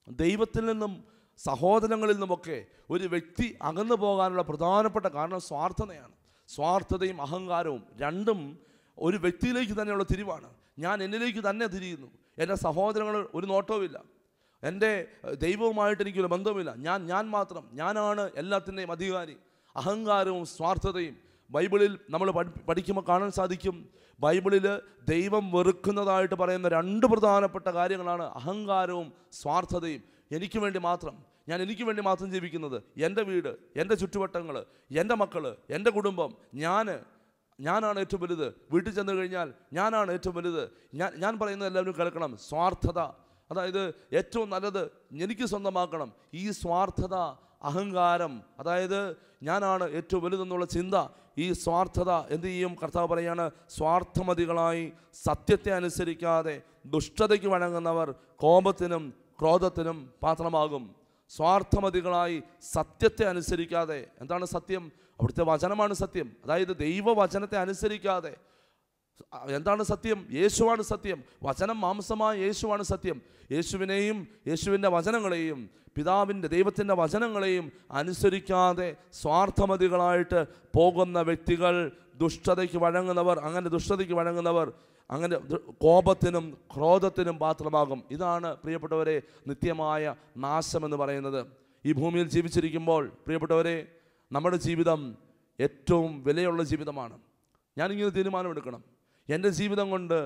ദൈവത്തിൽ നിന്നും സഹോദരങ്ങളിൽ നിന്നുമൊക്കെ ഒരു വ്യക്തി അകന്നു പോകാനുള്ള പ്രധാനപ്പെട്ട കാരണം സ്വാർത്ഥതയാണ്. സ്വാർത്ഥതയും അഹങ്കാരവും രണ്ടും ഒരു വ്യക്തിയിലേക്ക് തന്നെയുള്ള തിരിവാണ്. ഞാൻ എന്നിലേക്ക് തന്നെ തിരിയുന്നു. എൻ്റെ സഹോദരങ്ങൾ ഒരു നോട്ടവുമില്ല. എൻ്റെ ദൈവവുമായിട്ട് എനിക്കൊരു ബന്ധവുമില്ല. ഞാൻ മാത്രം, ഞാനാണ് എല്ലാത്തിൻ്റെയും അധികാരി. അഹങ്കാരവും സ്വാർത്ഥതയും ബൈബിളിൽ നമ്മൾ പഠിക്കുമ്പോൾ കാണാൻ സാധിക്കും. ബൈബിളിൽ ദൈവം വെറുക്കുന്നതായിട്ട് പറയുന്ന രണ്ട് പ്രധാനപ്പെട്ട കാര്യങ്ങളാണ് അഹങ്കാരവും സ്വാർത്ഥതയും. എനിക്ക് വേണ്ടി മാത്രം, ഞാൻ എനിക്ക് വേണ്ടി മാത്രം ജീവിക്കുന്നത്, എൻ്റെ വീട്, എൻ്റെ ചുറ്റുവട്ടങ്ങൾ, എൻ്റെ മക്കൾ, എൻ്റെ കുടുംബം, ഞാനാണ് ഏറ്റവും വലുത്. വീട്ടിൽ ചെന്ന് കഴിഞ്ഞാൽ ഞാനാണ് ഏറ്റവും വലുത്. ഞാൻ പറയുന്നത് എല്ലാവരും കേൾക്കണം. സ്വാർത്ഥത, അതായത് ഏറ്റവും നല്ലത് എനിക്ക് സ്വന്തമാക്കണം. ഈ സ്വാർത്ഥത, അഹങ്കാരം, അതായത് ഞാനാണ് ഏറ്റവും വലുതെന്നുള്ള ചിന്ത, ഈ സ്വാർത്ഥത എന്ത് ചെയ്യും? കർത്താവ് പറയാണ്, സ്വാർത്ഥമതികളായി സത്യത്തെ അനുസരിക്കാതെ ദുഷ്ടതയ്ക്ക് വഴങ്ങുന്നവർ കോപത്തിനും ക്രോധത്തിനും പാത്രമാകും. സ്വാർത്ഥമതികളായി സത്യത്തെ അനുസരിക്കാതെ, എന്താണ് സത്യം? അവിടുത്തെ വചനമാണ് സത്യം. അതായത് ദൈവവചനത്തെ അനുസരിക്കാതെ, എന്താണ് സത്യം? യേശുവാണ് സത്യം. വചനം മാംസമായ യേശുവാണ് സത്യം. യേശുവിനെയും യേശുവിൻ്റെ വചനങ്ങളെയും പിതാവിൻ്റെ ദൈവത്തിൻ്റെ വചനങ്ങളെയും അനുസരിക്കാതെ സ്വാർത്ഥമതികളായിട്ട് പോകുന്ന വ്യക്തികൾ ദുഷ്ടതയ്ക്ക് വഴങ്ങുന്നവർ, അങ്ങനെ കോപത്തിനും ക്രോധത്തിനും പാത്രമാകും. ഇതാണ് പ്രിയപ്പെട്ടവരെ നിത്യമായ നാശമെന്ന് പറയുന്നത്. ഈ ഭൂമിയിൽ ജീവിച്ചിരിക്കുമ്പോൾ പ്രിയപ്പെട്ടവരെ, നമ്മുടെ ജീവിതം ഏറ്റവും വിലയുള്ള ജീവിതമാണ്. ഞാനിങ്ങനെ തീരുമാനമെടുക്കണം. എൻ്റെ ജീവിതം കൊണ്ട്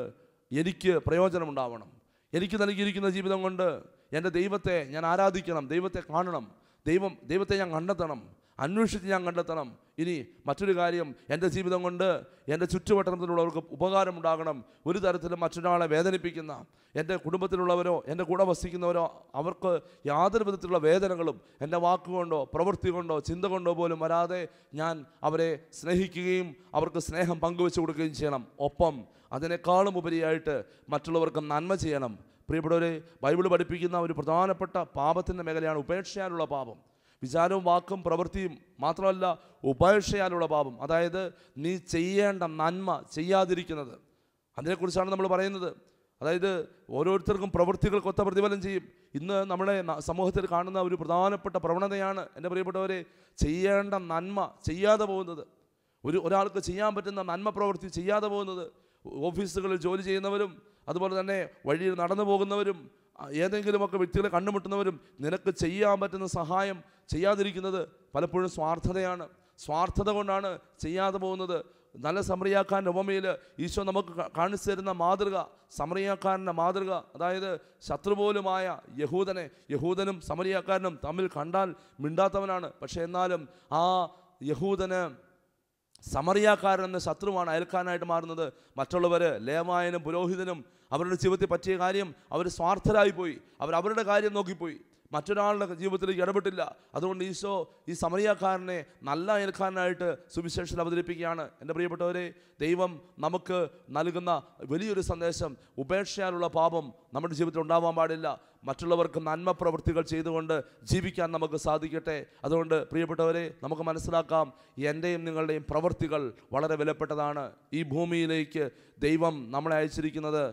എനിക്ക് പ്രയോജനമുണ്ടാവണം. എനിക്ക് നൽകിയിരിക്കുന്ന ജീവിതം കൊണ്ട് എൻ്റെ ദൈവത്തെ ഞാൻ ആരാധിക്കണം, ദൈവത്തെ കാണണം, ദൈവത്തെ ഞാൻ കണ്ടെത്തണം, അന്വേഷിച്ച് ഞാൻ കണ്ടെത്തണം. ഇനി മറ്റൊരു കാര്യം, എൻ്റെ ജീവിതം കൊണ്ട് എൻ്റെ ചുറ്റുവട്ടത്തിലുള്ളവർക്ക് ഉപകാരമുണ്ടാകണം. ഒരു തരത്തിലും മറ്റൊരാളെ വേദനിപ്പിക്കുന്ന, എൻ്റെ കുടുംബത്തിലുള്ളവരോ എൻ്റെ കൂടെ വസിക്കുന്നവരോ അവർക്ക് യാതൊരു വിധത്തിലുള്ള വേദനകളും എൻ്റെ വാക്കുകൊണ്ടോ പ്രവൃത്തി കൊണ്ടോ ചിന്ത കൊണ്ടോ പോലും വരാതെ ഞാൻ അവരെ സ്നേഹിക്കുകയും അവർക്ക് സ്നേഹം പങ്കുവെച്ച് കൊടുക്കുകയും ചെയ്യണം. ഒപ്പം അതിനേക്കാളും ഉപരിയായിട്ട് മറ്റുള്ളവർക്ക് നന്മ ചെയ്യണം. പ്രിയപ്പെട്ടവരെ, ബൈബിൾ പഠിപ്പിക്കുന്ന ഒരു പ്രധാനപ്പെട്ട പാപത്തിൻ്റെ മേഖലയാണ് ഉപേക്ഷയാലുള്ള പാപം. വിചാരവും വാക്കും പ്രവൃത്തിയും മാത്രമല്ല, ഉപേക്ഷയാലുള്ള പാപം. അതായത് നീ ചെയ്യേണ്ട നന്മ ചെയ്യാതിരിക്കുന്നത്. അതിനെക്കുറിച്ചാണ് നമ്മൾ പറയുന്നത്. അതായത് ഓരോരുത്തർക്കും പ്രവൃത്തികൾക്കൊത്ത പ്രതിഫലം ചെയ്യും. ഇന്ന് നമ്മുടെ സമൂഹത്തിൽ കാണുന്ന ഒരു പ്രധാനപ്പെട്ട പ്രവണതയാണ് എൻ്റെ പ്രിയപ്പെട്ടവരെ, ചെയ്യേണ്ട നന്മ ചെയ്യാതെ പോകുന്നത്. ഒരാൾക്ക് ചെയ്യാൻ പറ്റുന്ന നന്മ പ്രവൃത്തി ചെയ്യാതെ പോകുന്നത്. ഓഫീസുകളിൽ ജോലി ചെയ്യുന്നവരും അതുപോലെ തന്നെ വഴിയിൽ നടന്നു പോകുന്നവരും ഏതെങ്കിലുമൊക്കെ വ്യക്തികളെ കണ്ടുമുട്ടുന്നവരും നിനക്ക് ചെയ്യാൻ പറ്റുന്ന സഹായം ചെയ്യാതിരിക്കുന്നത് പലപ്പോഴും സ്വാർത്ഥതയാണ്. സ്വാർത്ഥത കൊണ്ടാണ് ചെയ്യാതെ പോകുന്നത്. നല്ല സമറിയാക്കാരൻ്റെ ഉപമയിൽ ഈശോ നമുക്ക് കാണിച്ചു തരുന്ന മാതൃക, സമറിയാക്കാരൻ്റെ മാതൃക, അതായത് ശത്രുപോലുമായ യഹൂദനും സമറിയാക്കാരനും തമ്മിൽ കണ്ടാൽ മിണ്ടാത്തവനാണ്. പക്ഷേ എന്നാലും ആ യഹൂദന് സമറിയാക്കാരൻ എന്ന ശത്രുവാണ് അയൽക്കാരനായിട്ട് മാറുന്നത്. മറ്റുള്ളവർ, ലേവായനും പുരോഹിതനും അവരുടെ ജീവിതത്തിൽ പറ്റിയ കാര്യം അവർ സ്വാർത്ഥരായിപ്പോയി. അവരുടെ കാര്യം നോക്കിപ്പോയി, മറ്റൊരാളുടെ ജീവിതത്തിലേക്ക് ഇടപെട്ടില്ല. അതുകൊണ്ട് ഈശോ ഈ സമറിയാക്കാരനെ നല്ല അയൽക്കാരനായിട്ട് സുവിശേഷത്തിൽ അവതരിപ്പിക്കുകയാണ്. എൻ്റെ പ്രിയപ്പെട്ടവരെ, ദൈവം നമുക്ക് നൽകുന്ന വലിയൊരു സന്ദേശം, ഉപേക്ഷയാലുള്ള പാപം നമ്മുടെ ജീവിതത്തിൽ ഉണ്ടാവാൻ പാടില്ല. മറ്റുള്ളവർക്ക് നന്മ പ്രവൃത്തികൾ ചെയ്തുകൊണ്ട് ജീവിക്കാൻ നമുക്ക് സാധിക്കട്ടെ. അതുകൊണ്ട് പ്രിയപ്പെട്ടവരെ, നമുക്ക് മനസ്സിലാക്കാം, എൻ്റെയും നിങ്ങളുടെയും പ്രവൃത്തികൾ വളരെ വിലപ്പെട്ടതാണ്. ഈ ഭൂമിയിലേക്ക് ദൈവം നമ്മളെ അയച്ചിരിക്കുന്നത്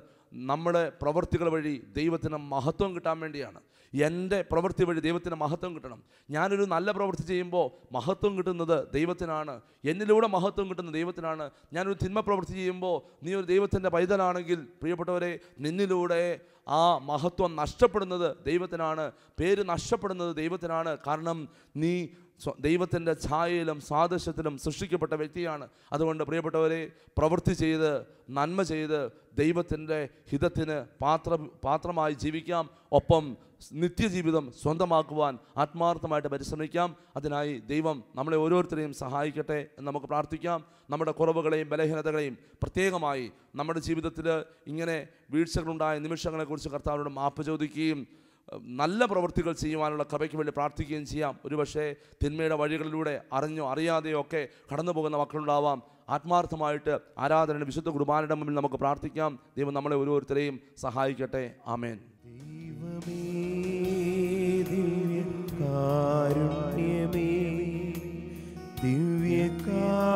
നമ്മുടെ പ്രവൃത്തികൾ വഴി ദൈവത്തിന് മഹത്വം കിട്ടാൻ വേണ്ടിയാണ്. എൻ്റെ പ്രവൃത്തി വഴി ദൈവത്തിന് മഹത്വം കിട്ടണം. ഞാനൊരു നല്ല പ്രവൃത്തി ചെയ്യുമ്പോൾ മഹത്വം കിട്ടുന്നത് ദൈവത്തിനാണ്. എന്നിലൂടെ മഹത്വം കിട്ടുന്നത് ദൈവത്തിനാണ്. ഞാനൊരു തിന്മ പ്രവൃത്തി ചെയ്യുമ്പോൾ നീ ഒരു ദൈവത്തിൻ്റെ പൈതലാണെങ്കിൽ പ്രിയപ്പെട്ടവരെ, നിന്നിലൂടെ ആ മഹത്വം നഷ്ടപ്പെടുന്നത് ദൈവത്തിനാണ്, പേര് നഷ്ടപ്പെടുന്നത് ദൈവത്തിനാണ്. കാരണം നീ ദൈവത്തിൻ്റെ ഛായയിലും സാദൃശ്യത്തിലും സൃഷ്ടിക്കപ്പെട്ട വ്യക്തിയാണ്. അതുകൊണ്ട് പ്രിയപ്പെട്ടവരെ, പ്രവൃത്തി ചെയ്ത് നന്മ ചെയ്ത് ദൈവത്തിൻ്റെ ഹിതത്തിന് പാത്രമായി ജീവിക്കാം. ഒപ്പം നിത്യജീവിതം സ്വന്തമാക്കുവാൻ ആത്മാർത്ഥമായിട്ട് പരിശ്രമിക്കാം. അതിനായി ദൈവം നമ്മളെ ഓരോരുത്തരെയും സഹായിക്കട്ടെ എന്ന് നമുക്ക് പ്രാർത്ഥിക്കാം. നമ്മുടെ കുറവുകളെയും ബലഹീനതകളെയും പ്രത്യേകമായി നമ്മുടെ ജീവിതത്തിൽ ഇങ്ങനെ വീഴ്ചകളുണ്ടായ നിമിഷങ്ങളെക്കുറിച്ച് കർത്താവിനോട് മാപ്പ് ചോദിക്കുകയും നല്ല പ്രവൃത്തികൾ ചെയ്യുവാനുള്ള കൃപയ്ക്ക് വേണ്ടി പ്രാർത്ഥിക്കുകയും ചെയ്യാം. ഒരുപക്ഷെ തിന്മയുടെ വഴികളിലൂടെ അറിഞ്ഞോ അറിയാതെയോ ഒക്കെ കടന്നു പോകുന്ന മക്കളുണ്ടാവാം. ആത്മാർത്ഥമായിട്ട് ആരാധനയുടെ വിശുദ്ധ കുർബാനയുടെ മുമ്പിൽ നമുക്ക് പ്രാർത്ഥിക്കാം. ദൈവം നമ്മളെ ഓരോരുത്തരെയും സഹായിക്കട്ടെ. ആമേൻ. ദിവ്യകാരുണ്യമേ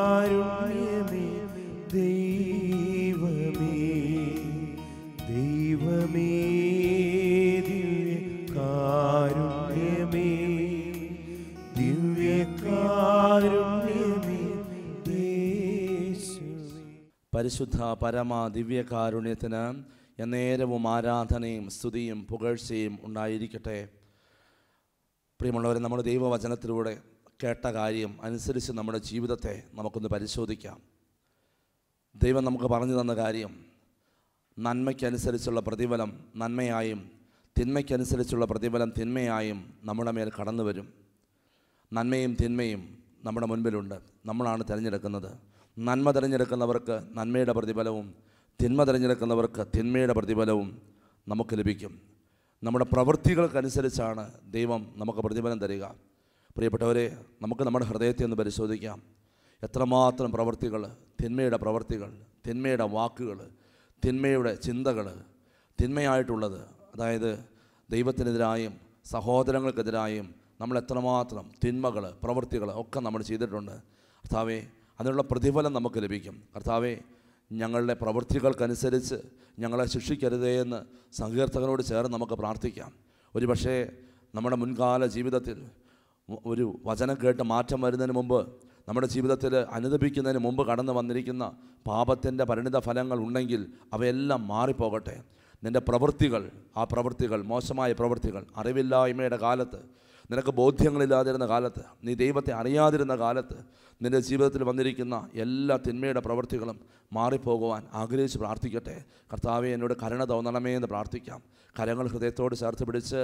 ദൈവമേ, ദൈവമേ ദിവ്യകാരുണ്യമേ പരിശുദ്ധ പരമ ദിവ്യകാരുണ്യത്തിന് എന്നേരവും ആരാധനയും സ്തുതിയും പുകഴ്ചയും ഉണ്ടായിരിക്കട്ടെ. പ്രിയമുള്ളവരെ, നമ്മുടെ ദൈവവചനത്തിലൂടെ കേട്ട കാര്യം അനുസരിച്ച് നമ്മുടെ ജീവിതത്തെ നമുക്കൊന്ന് പരിശോധിക്കാം. ദൈവം നമുക്ക് പറഞ്ഞു തന്ന കാര്യം, നന്മയ്ക്കനുസരിച്ചുള്ള പ്രതിഫലം നന്മയായും തിന്മയ്ക്കനുസരിച്ചുള്ള പ്രതിഫലം തിന്മയായും നമ്മുടെ മേൽ കടന്നു വരും. നന്മയും തിന്മയും നമ്മുടെ മുൻപിലുണ്ട്. നമ്മളാണ് തിരഞ്ഞെടുക്കുന്നത്. നന്മ തിരഞ്ഞെടുക്കുന്നവർക്ക് നന്മയുടെ പ്രതിഫലവും തിന്മ തിരഞ്ഞെടുക്കുന്നവർക്ക് തിന്മയുടെ പ്രതിഫലവും നമുക്ക് ലഭിക്കും. നമ്മുടെ പ്രവൃത്തികൾക്കനുസരിച്ചാണ് ദൈവം നമുക്ക് പ്രതിഫലം തരിക. പ്രിയപ്പെട്ടവരെ, നമുക്ക് നമ്മുടെ ഹൃദയത്തെ ഒന്ന് പരിശോധിക്കാം. എത്രമാത്രം പ്രവൃത്തികൾ, തിന്മയുടെ പ്രവൃത്തികൾ, തിന്മയുടെ വാക്കുകൾ, തിന്മയുടെ ചിന്തകൾ, തിന്മയായിട്ടുള്ളത്, അതായത് ദൈവത്തിനെതിരായും സഹോദരങ്ങൾക്കെതിരായും നമ്മൾ എത്രമാത്രം തിന്മകൾ, പ്രവൃത്തികൾ ഒക്കെ നമ്മൾ ചെയ്തിട്ടുണ്ട്. കർത്താവേ, അതിനുള്ള പ്രതിഫലം നമുക്ക് ലഭിക്കും. കർത്താവേ, ഞങ്ങളുടെ പ്രവൃത്തികൾക്കനുസരിച്ച് ഞങ്ങളെ ശിക്ഷിക്കരുതേ എന്ന് സങ്കീർത്തകനോട് ചേർന്ന് നമുക്ക് പ്രാർത്ഥിക്കാം. ഒരുപക്ഷേ നമ്മുടെ മുൻകാല ജീവിതത്തിൽ ഒരു വചനം കേട്ട് മാറ്റം വരുന്നതിന് മുമ്പ്, നമ്മുടെ ജീവിതത്തിൽ അനുദപിക്കുന്നതിന് മുമ്പ് കടന്നു വന്നിരിക്കുന്ന പാപത്തിൻ്റെ പരിണിത ഫലങ്ങൾ ഉണ്ടെങ്കിൽ അവയെല്ലാം മാറിപ്പോകട്ടെ. നിൻ്റെ പ്രവൃത്തികൾ, ആ പ്രവൃത്തികൾ, മോശമായ പ്രവൃത്തികൾ, അറിവില്ലായ്മയുടെ കാലത്ത്, നിനക്ക് ബോധ്യങ്ങളില്ലാതിരുന്ന കാലത്ത്, നീ ദൈവത്തെ അറിയാതിരുന്ന കാലത്ത് നിൻ്റെ ജീവിതത്തിൽ വന്നിരിക്കുന്ന എല്ലാ തിന്മയുടെ പ്രവൃത്തികളും മാറിപ്പോകുവാൻ ആഗ്രഹിച്ച് പ്രാർത്ഥിക്കട്ടെ. കർത്താവേ, എന്നോട് കരുണ തോന്നണമേ എന്ന് പ്രാർത്ഥിക്കാം. കരങ്ങൾ ഹൃദയത്തോട് ചേർത്ത് പിടിച്ച്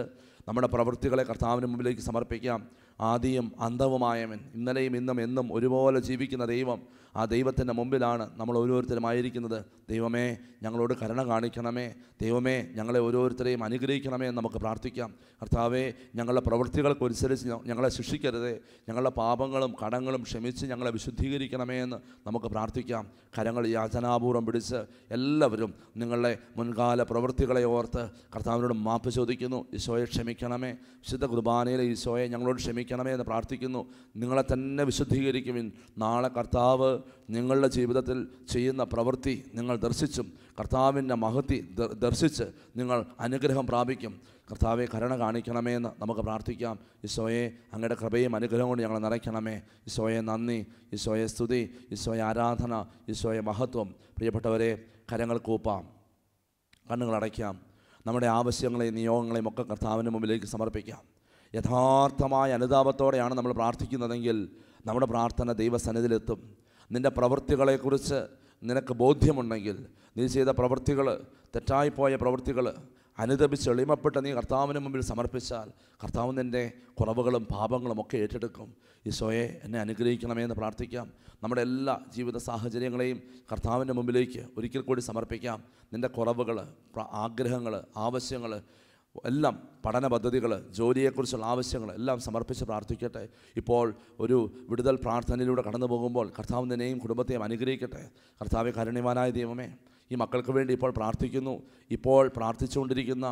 നമ്മുടെ പ്രവൃത്തികളെ കർത്താവിന് മുമ്പിലേക്ക് സമർപ്പിക്കാം. ആദിയും അന്തവുമായവൻ, ഇന്നലെയും ഇന്നും എന്നും ഒരുപോലെ ജീവിക്കുന്ന ദൈവം, ആ ദൈവത്തിൻ്റെ മുമ്പിലാണ് നമ്മൾ ഓരോരുത്തരുമായിരിക്കുന്നത്. ദൈവമേ, ഞങ്ങളോട് കരുണ കാണിക്കണമേ. ദൈവമേ, ഞങ്ങളെ ഓരോരുത്തരെയും അനുഗ്രഹിക്കണമേ എന്ന് നമുക്ക് പ്രാർത്ഥിക്കാം. കർത്താവേ, ഞങ്ങളുടെ പ്രവൃത്തികൾക്കനുസരിച്ച് ഞങ്ങളെ ശിക്ഷിക്കരുതേ. ഞങ്ങളുടെ പാപങ്ങളും കടങ്ങളും ക്ഷമിച്ച് ഞങ്ങളെ വിശുദ്ധീകരിക്കണമേ എന്ന് നമുക്ക് പ്രാർത്ഥിക്കാം. കരങ്ങൾ യാചനാപൂർവ്വം പിടിച്ച് എല്ലാവരും നിങ്ങളുടെ മുൻകാല പ്രവൃത്തികളെ ഓർത്ത് കർത്താവിനോട് മാപ്പ് ചോദിക്കുന്നു. ഈശോയെ ക്ഷമിക്കണമേ. വിശുദ്ധ കുർബാനയിലെ ഈശോയെ ഞങ്ങളോട് ക്ഷമിക്കണമേ എന്ന് പ്രാർത്ഥിക്കുന്നു. നിങ്ങളെ തന്നെ വിശുദ്ധീകരിക്കുവിൻ. നാളെ കർത്താവ് നിങ്ങളുടെ ജീവിതത്തിൽ ചെയ്യുന്ന പ്രവൃത്തി നിങ്ങൾ ദർശിച്ചും കർത്താവിൻ്റെ മഹത്വം ദർശിച്ച് നിങ്ങൾ അനുഗ്രഹം പ്രാപിക്കും. കർത്താവെ, കരുണ കാണിക്കണമേ എന്ന് നമുക്ക് പ്രാർത്ഥിക്കാം. ഈശോയെ, അങ്ങയുടെ കൃപയും അനുഗ്രഹം കൊണ്ട് ഞങ്ങളെ നിറയ്ക്കണമേ. ഈശോയെ നന്ദി, ഈശോയെ സ്തുതി, ഈശോയെ ആരാധന, ഈശോയെ മഹത്വം. പ്രിയപ്പെട്ടവരെ, കരങ്ങൾ കൂപ്പാം, കണ്ണുകൾ അടയ്ക്കാം. നമ്മുടെ ആവശ്യങ്ങളെയും നിയോഗങ്ങളെയും ഒക്കെ കർത്താവിൻ്റെ മുമ്പിലേക്ക് സമർപ്പിക്കാം. യഥാർത്ഥമായ അനുതാപത്തോടെയാണ് നമ്മൾ പ്രാർത്ഥിക്കുന്നതെങ്കിൽ നമ്മുടെ പ്രാർത്ഥന ദൈവസന്നിധിയിലെത്തും. നിൻ്റെ പ്രവൃത്തികളെക്കുറിച്ച് നിനക്ക് ബോധ്യമുണ്ടെങ്കിൽ, നീ ചെയ്ത പ്രവൃത്തികൾ, തെറ്റായിപ്പോയ പ്രവൃത്തികൾ അനുദപിച്ച് എളിമപ്പെട്ട് നീ കർത്താവിന് മുമ്പിൽ സമർപ്പിച്ചാൽ കർത്താവ് നിൻ്റെ കുറവുകളും പാപങ്ങളും ഒക്കെ ഏറ്റെടുക്കും. ഈശോയെ, എന്നെ അനുഗ്രഹിക്കണമേ എന്ന് പ്രാർത്ഥിക്കാം. നമ്മുടെ എല്ലാ ജീവിത സാഹചര്യങ്ങളെയും കർത്താവിൻ്റെ മുമ്പിലേക്ക് ഒരിക്കൽ കൂടി സമർപ്പിക്കാം. നിൻ്റെ കുറവുകൾ, ആഗ്രഹങ്ങൾ, ആവശ്യങ്ങൾ എല്ലാം, പഠന പദ്ധതികൾ, ജോലിയെക്കുറിച്ചുള്ള ആവശ്യങ്ങൾ എല്ലാം സമർപ്പിച്ച് പ്രാർത്ഥിക്കട്ടെ. ഇപ്പോൾ ഒരു വിടുതൽ പ്രാർത്ഥനയിലൂടെ കടന്നു പോകുമ്പോൾ കർത്താവ് നിന്നെയും കുടുംബത്തെയും അനുഗ്രഹിക്കട്ടെ. കർത്താവെ, കാരുണ്യവാനായ ദൈവമേ, ഈ മക്കൾക്ക് വേണ്ടി ഇപ്പോൾ പ്രാർത്ഥിക്കുന്നു. ഇപ്പോൾ പ്രാർത്ഥിച്ചുകൊണ്ടിരിക്കുന്ന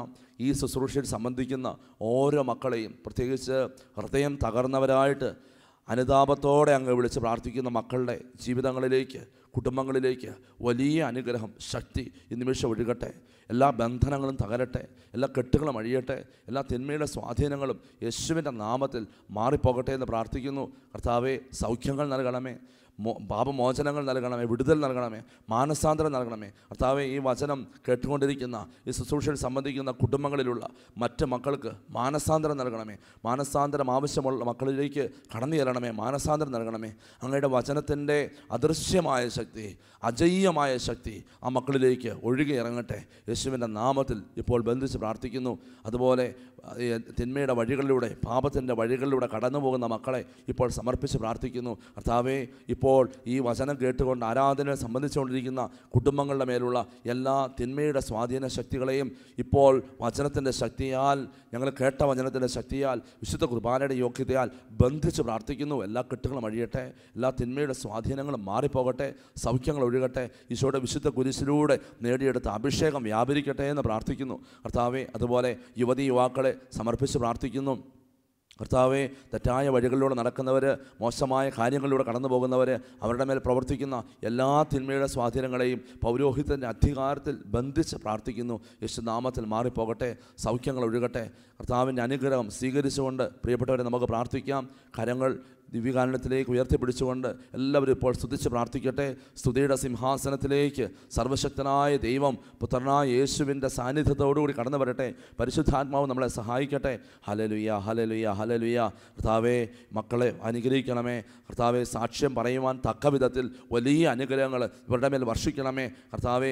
ഈ ശുശ്രൂഷയിൽ സംബന്ധിക്കുന്ന ഓരോ മക്കളെയും, പ്രത്യേകിച്ച് ഹൃദയം തകർന്നവരായിട്ട് അനുതാപത്തോടെ അങ്ങ് വിളിച്ച് പ്രാർത്ഥിക്കുന്ന മക്കളുടെ ജീവിതങ്ങളിലേക്ക്, കുടുംബങ്ങളിലേക്ക് വലിയ അനുഗ്രഹം, ശക്തി ഈ നിമിഷം ഒഴുകട്ടെ. എല്ലാ ബന്ധനങ്ങളും തകരട്ടെ, എല്ലാ കെട്ടുകളും അഴിയട്ടെ, എല്ലാ തിന്മയുടെ സ്വാധീനങ്ങളും യേശുവിൻ്റെ നാമത്തിൽ മാറിപ്പോകട്ടെ എന്ന് പ്രാർത്ഥിക്കുന്നു. കർത്താവെ, സൗഖ്യങ്ങൾ നൽകണമേ, പാപമോചനങ്ങൾ നൽകണമേ, വിടുതൽ നൽകണമേ, മാനസാന്തരം നൽകണമേ. കർത്താവെ, ഈ വചനം കേട്ടുകൊണ്ടിരിക്കുന്ന, ഈ ശുശ്രൂഷയിൽ സംബന്ധിക്കുന്ന കുടുംബങ്ങളിലുള്ള മറ്റ് മക്കൾക്ക് മാനസാന്തരം നൽകണമേ. മാനസാന്തരം ആവശ്യമുള്ള മക്കളിലേക്ക് കടന്നു ചെല്ലണമേ, മാനസാന്തരം നൽകണമേ. അങ്ങയുടെ വചനത്തിൻ്റെ അദൃശ്യമായ ശക്തി, അജയ്യമായ ശക്തി ആ മക്കളിലേക്ക് ഒഴുകി ഇറങ്ങട്ടെ. യേശുവിൻ്റെ നാമത്തിൽ ഇപ്പോൾ ബന്ധിച്ച് പ്രാർത്ഥിക്കുന്നു. അതുപോലെ തിന്മയുടെ വഴികളിലൂടെ, പാപത്തിൻ്റെ വഴികളിലൂടെ കടന്നു പോകുന്ന മക്കളെ ഇപ്പോൾ സമർപ്പിച്ച് പ്രാർത്ഥിക്കുന്നു. കർത്താവേ, ഇപ്പോൾ ഈ വചനം കേട്ടുകൊണ്ട് ആരാധനയെ സംബന്ധിച്ചുകൊണ്ടിരിക്കുന്ന കുടുംബങ്ങളുടെ മേലുള്ള എല്ലാ തിന്മയുടെ സ്വാധീന ശക്തികളെയും ഇപ്പോൾ വചനത്തിൻ്റെ ശക്തിയാൽ, ഞങ്ങൾ കേട്ട വചനത്തിൻ്റെ ശക്തിയാൽ, വിശുദ്ധ കുർബാനയുടെ യോഗ്യതയാൽ ബന്ധിച്ച് പ്രാർത്ഥിക്കുന്നു. എല്ലാ കെട്ടുകളും അഴിയട്ടെ, എല്ലാ തിന്മയുടെ സ്വാധീനങ്ങളും മാറിപ്പോകട്ടെ, സൗഖ്യങ്ങൾ ഒഴുകട്ടെ. ഈശോയുടെ വിശുദ്ധ കുരിശിലൂടെ നേടിയെടുത്ത അഭിഷേകം വ്യാപരിക്കട്ടെ എന്ന് പ്രാർത്ഥിക്കുന്നു. കർത്താവെ, അതുപോലെ യുവതി യുവാക്കളെ സമർപ്പിച്ച് പ്രാർത്ഥിക്കുന്നു. കർത്താവെ, തെറ്റായ വഴികളിലൂടെ നടക്കുന്നവർ, മോശമായ കാര്യങ്ങളിലൂടെ കടന്നു പോകുന്നവർ, അവരുടെ മേൽ പ്രവർത്തിക്കുന്ന എല്ലാ തിന്മയുടെ സ്വാധീനങ്ങളെയും പൗരോഹിത്യത്തിൻ്റെ അധികാരത്തിൽ ബന്ധിച്ച് പ്രാർത്ഥിക്കുന്നു. യേശുനാമത്തിൽ മാറിപ്പോകട്ടെ, സൗഖ്യങ്ങൾ ഒഴുകട്ടെ. കർത്താവിൻ്റെ അനുഗ്രഹം സ്വീകരിച്ചുകൊണ്ട് പ്രിയപ്പെട്ടവരെ നമുക്ക് പ്രാർത്ഥിക്കാം. കരങ്ങൾ ദിവ്യകാരുണ്യത്തിലേക്ക് ഉയർത്തിപ്പിടിച്ചുകൊണ്ട് എല്ലാവരും ഇപ്പോൾ സ്തുതിച്ച് പ്രാർത്ഥിക്കട്ടെ. സ്തുതിയുടെ സിംഹാസനത്തിലേക്ക് സർവശക്തനായ ദൈവം പുത്രനായ യേശുവിൻ്റെ സാന്നിധ്യത്തോടുകൂടി കടന്നു വരട്ടെ. പരിശുദ്ധാത്മാവ് നമ്മളെ സഹായിക്കട്ടെ. Hallelujah, hallelujah, hallelujah. കർത്താവേ, മക്കളെ അനുഗ്രഹിക്കണമേ. കർത്താവെ, സാക്ഷ്യം പറയുവാൻ തക്ക വിധത്തിൽ വലിയ അനുഗ്രഹങ്ങൾ ഇവരുടെ മേൽ വർഷിക്കണമേ. കർത്താവെ,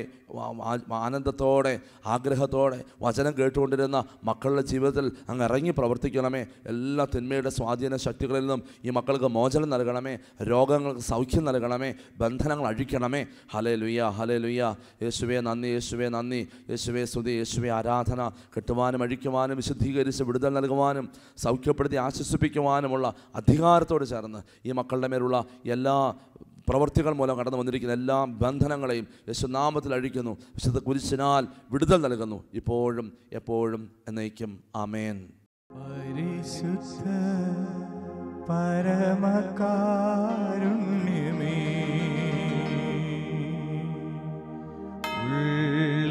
ആനന്ദത്തോടെ ആഗ്രഹത്തോടെ വചനം കേട്ടുകൊണ്ടിരുന്ന മക്കളുടെ ജീവിതത്തിൽ അങ്ങ് ഇറങ്ങി പ്രവർത്തിക്കണമേ. എല്ലാ തിന്മയുടെ സ്വാധീന ശക്തികളിൽ നിന്നും ഈ മക്കൾക്ക് മോചനം നൽകണമേ. രോഗങ്ങൾക്ക് സൗഖ്യം നൽകണമേ. ബന്ധനങ്ങൾ അഴിക്കണമേ. Hallelujah, hallelujah. യേശുവേ നന്ദി, യേശുവേ നന്ദി, യേശുവേ സ്തുതി, യേശുവേ ആരാധന. കെട്ടുവാനും അഴിക്കുവാനും വിശുദ്ധീകരിച്ച് വിടുതൽ നൽകുവാനും സൗഖ്യപ്പെടുത്തി ആശ്വസിപ്പിക്കുവാനുമുള്ള അധികാരത്തോട് ചേർന്ന് ഈ മക്കളുടെ മേലുള്ള എല്ലാ പ്രവർത്തികൾ മൂലം കടന്നു വന്നിരിക്കുന്ന എല്ലാ ബന്ധനങ്ങളെയും യേശുനാമത്തിൽ അഴിക്കുന്നു. വിശുദ്ധ കുരിശിനാൽ വിടുതൽ നൽകുന്നു, ഇപ്പോഴും എപ്പോഴും എന്നേക്കും. ആമേൻ. പരിശുദ്ധ പരമകാരുണ്യമേ, ഉള്ള